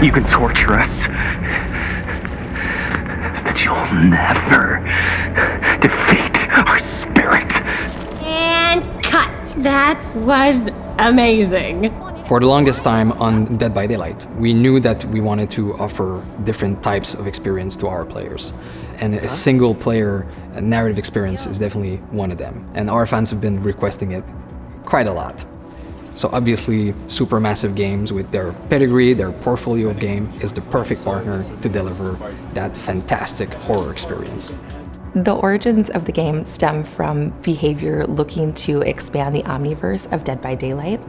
You can torture us, but you'll never defeat our spirit. And cut. That was amazing. For the longest time on Dead by Daylight, we knew that we wanted to offer different types of experience to our players. And a single player narrative experience is definitely one of them. And our fans have been requesting it quite a lot. So obviously, Supermassive Games, with their pedigree, their portfolio of game, is the perfect partner to deliver that fantastic horror experience. The origins of the game stem from behavior looking to expand the omniverse of Dead by Daylight.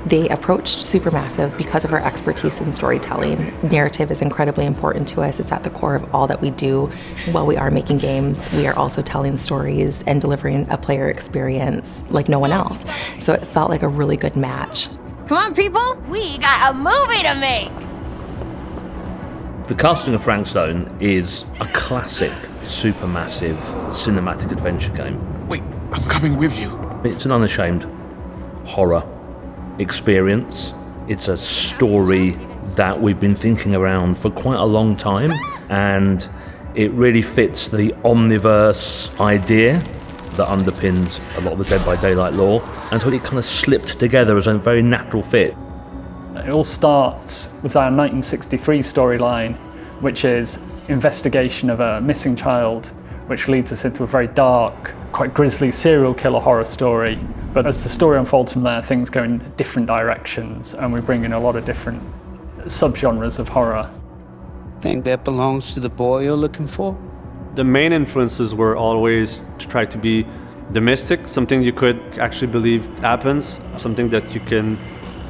They approached Supermassive because of our expertise in storytelling. Narrative is incredibly important to us. It's at the core of all that we do. While we are making games, we are also telling stories and delivering a player experience like no one else. So it felt like a really good match. Come on, people. We got a movie to make. The casting of Frank Stone is a classic Supermassive cinematic adventure game. Wait, I'm coming with you. It's an unashamed horror experience. It's a story that we've been thinking around for quite a long time, and it really fits the omniverse idea that underpins a lot of the Dead by Daylight lore, and so it kind of slipped together as a very natural fit. It all starts with our 1963 storyline, which is investigation of a missing child, which leads us into a very dark, quite grisly serial killer horror story. But as the story unfolds from there, things go in different directions, and we bring in a lot of different subgenres of horror. Think that belongs to the boy you're looking for? The main influences were always to try to be the mystic, something you could actually believe happens, something that you can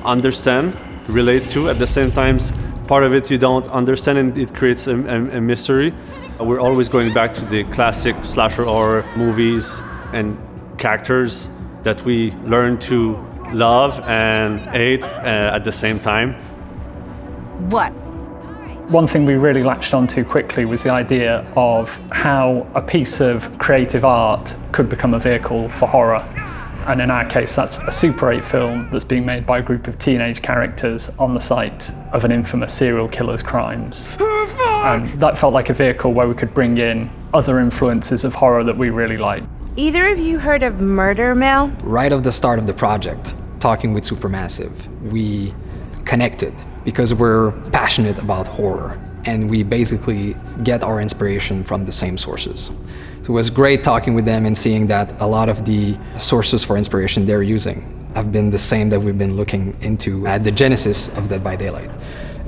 understand, relate to. At the same time, part of it you don't understand, and it creates a mystery. We're always going back to the classic slasher horror movies and characters that we learn to love and hate at the same time. What? One thing we really latched onto quickly was the idea of how a piece of creative art could become a vehicle for horror. And in our case, that's a Super 8 film that's being made by a group of teenage characters on the site of an infamous serial killer's crimes. And that felt like a vehicle where we could bring in other influences of horror that we really like. Either of you heard of Murder Mill? Right at the start of the project, talking with Supermassive, we connected because we're passionate about horror, and we basically get our inspiration from the same sources. So it was great talking with them and seeing that a lot of the sources for inspiration they're using have been the same that we've been looking into at the genesis of Dead by Daylight.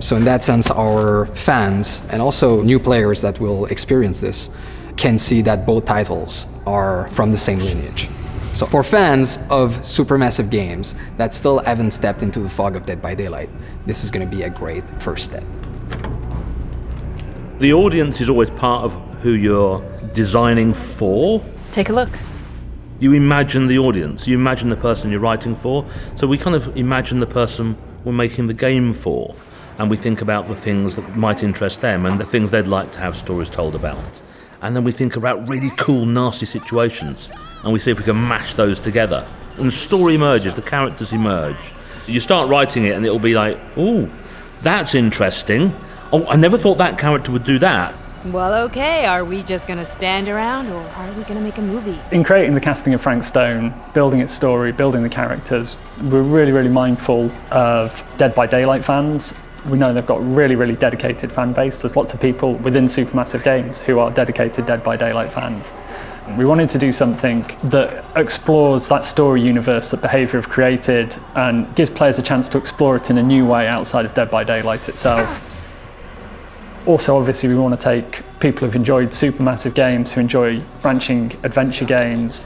So in that sense, our fans and also new players that will experience this can see that both titles are from the same lineage. So for fans of Supermassive Games that still haven't stepped into the fog of Dead by Daylight, this is going to be a great first step. The audience is always part of who you're designing for. Take a look. You imagine the audience, you imagine the person you're writing for, so we kind of imagine the person we're making the game for, and we think about the things that might interest them and the things they'd like to have stories told about. And then we think about really cool, nasty situations, and we see if we can mash those together. And the story emerges, the characters emerge. You start writing it and it'll be like, ooh, that's interesting. Oh, I never thought that character would do that. Well, okay, are we just gonna stand around, or are we gonna make a movie? In creating the casting of Frank Stone, building its story, building the characters, we're really, really mindful of Dead by Daylight fans. We know they've got a really, really dedicated fan base. There's lots of people within Supermassive Games who are dedicated Dead by Daylight fans. We wanted to do something that explores that story universe that Behaviour have created and gives players a chance to explore it in a new way outside of Dead by Daylight itself. Also, obviously, we want to take people who've enjoyed Supermassive Games, who enjoy branching adventure games.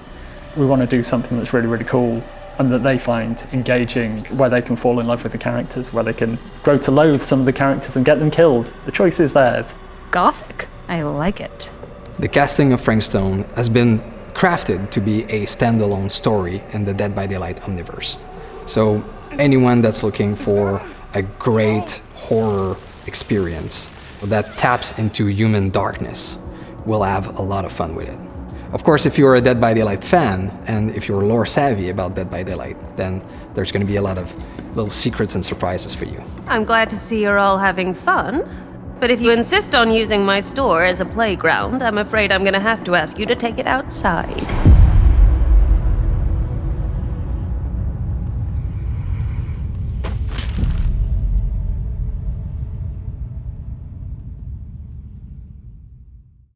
We want to do something that's really, really cool and that they find engaging, where they can fall in love with the characters, where they can grow to loathe some of the characters and get them killed. The choice is theirs. Gothic. I like it. The casting of Frank Stone has been crafted to be a standalone story in the Dead by Daylight omniverse. So anyone that's looking for a great horror experience that taps into human darkness will have a lot of fun with it. Of course, if you're a Dead by Daylight fan, and if you're lore savvy about Dead by Daylight, then there's going to be a lot of little secrets and surprises for you. I'm glad to see you're all having fun. But if you insist on using my store as a playground, I'm afraid I'm gonna have to ask you to take it outside.